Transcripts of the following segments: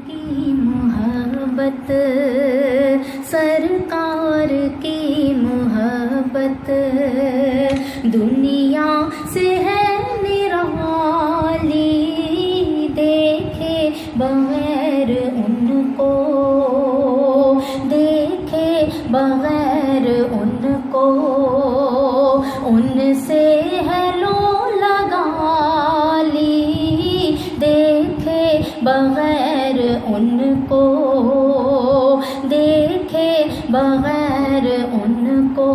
کی محبت، سرکار کی محبت دنیا سے ہے نرالی، دیکھے بغیر ان کو، دیکھے بغیر ان کو، ان سے ہے لو لگا لی، دیکھے بغیر ان کو، دیکھے بغیر ان کو،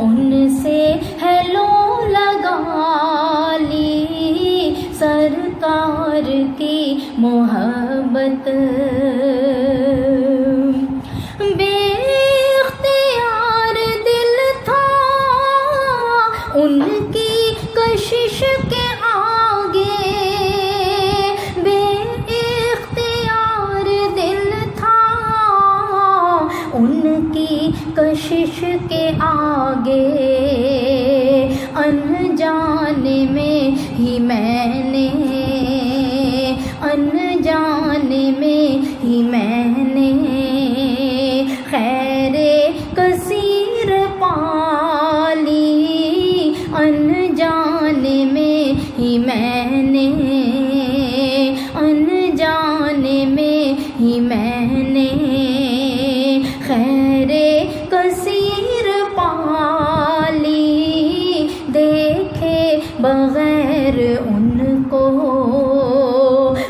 ان سے ہے لو لگا لی، سرکار کی محبت بے اختیار دل تھا ان کی کشش کے آگے، بے اختیار دل تھا ان کی کشش کے آگے، انجان میں ہی میں نے، انجان میں ہی میں نے خیر کثیر پالی، انجان میں ہی میں نے، انجان میں ہی میں نے خیر کثیر پالی، دیکھے بغیر ان کو،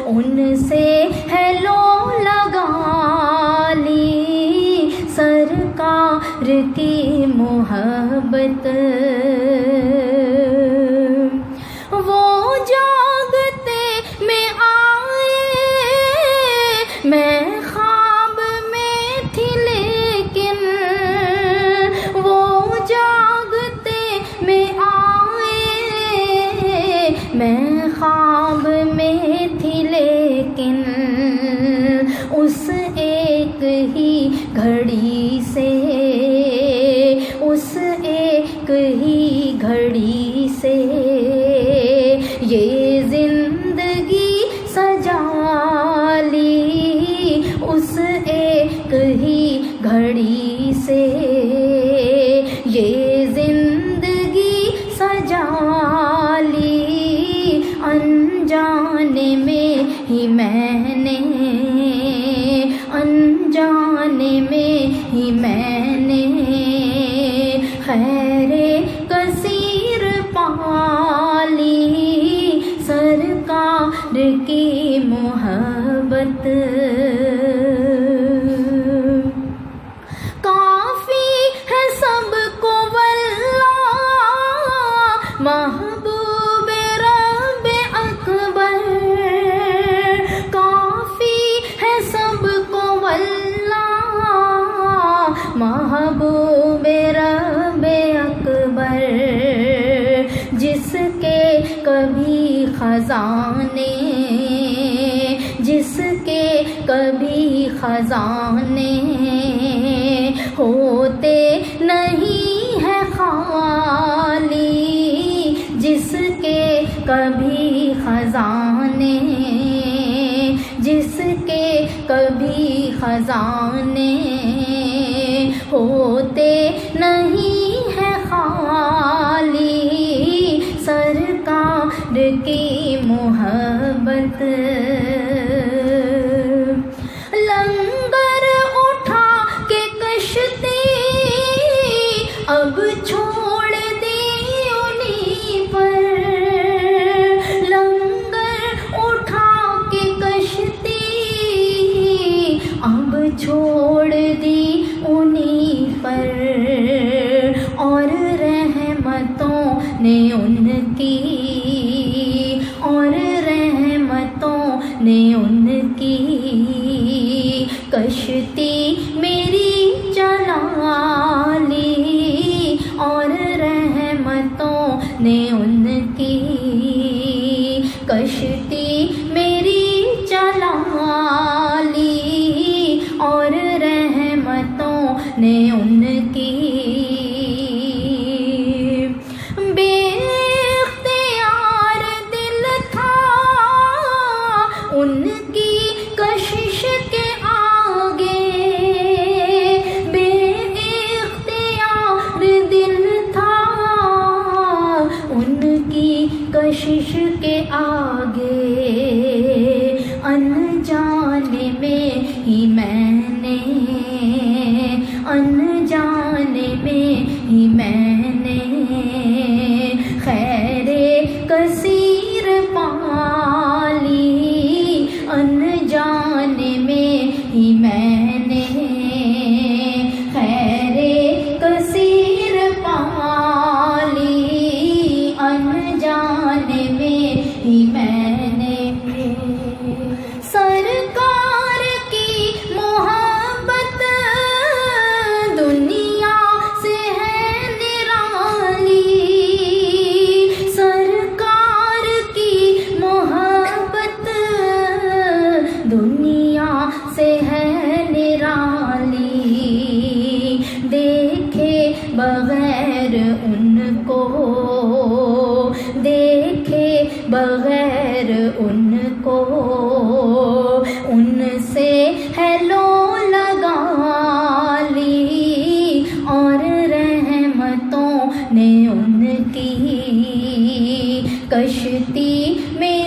ان سے ہے لو لگا لی، سرکار کی محبت وہ جاگتے میں آئے، میں خواب میں تھی لیکن، وہ جاگتے میں آئے، میں خواب میں تھی لیکن، اس ایک ہی گھڑی سے، اس ایک ہی گھڑی سے یہ زندگی سجا لی، اس ایک ہی گھڑی سے یہ زندگی سجا لی، انجان میں ہی میں نے، انجان میں ہی میں نے خیر کثیر پالی، سرکار کی محبت کافی ہے سب کو واللہ، محبوب رب اکبر، کافی ہے سب کو واللہ، محبوب رب اکبر، جس کے کبھی خزانے، جس کے کبھی خزانے ہوتے نہیں ہے خالی، جس کے کبھی خزانے، جس کے کبھی خزانے ہوتے نہیں ہے خالی، سرکار کی محبت لنگر اٹھا کے کشتی اب چھوڑ دی انہیں پر، لنگر اٹھا کے کشتی اب چھوڑ دی انہیں پر، اور رحمتوں نے ان کی، اور رحمتوں نے ان کی کشتی میری چلا لی، اور رحمتوں نے ان کی کشتی میری چلا لی، اور رحمتوں نے ان کی بے اختیار دل تھا ان کی انجان میں ہی میں نے، انجان میں ہی میں نے خیر کثیر پالی، انجان میں ہی میں نے خیر کثیر پالی، انجان میں ہی میں نے سرکار کی محبت دنیا سے ہے نرالی، سرکار کی محبت دنیا سے ہے نرالی، دیکھے بغیر ان کو، دیکھے بغیر ان کو، ان سے ہیلو لگا لی، اور رحمتوں نے ان کی کشتی میں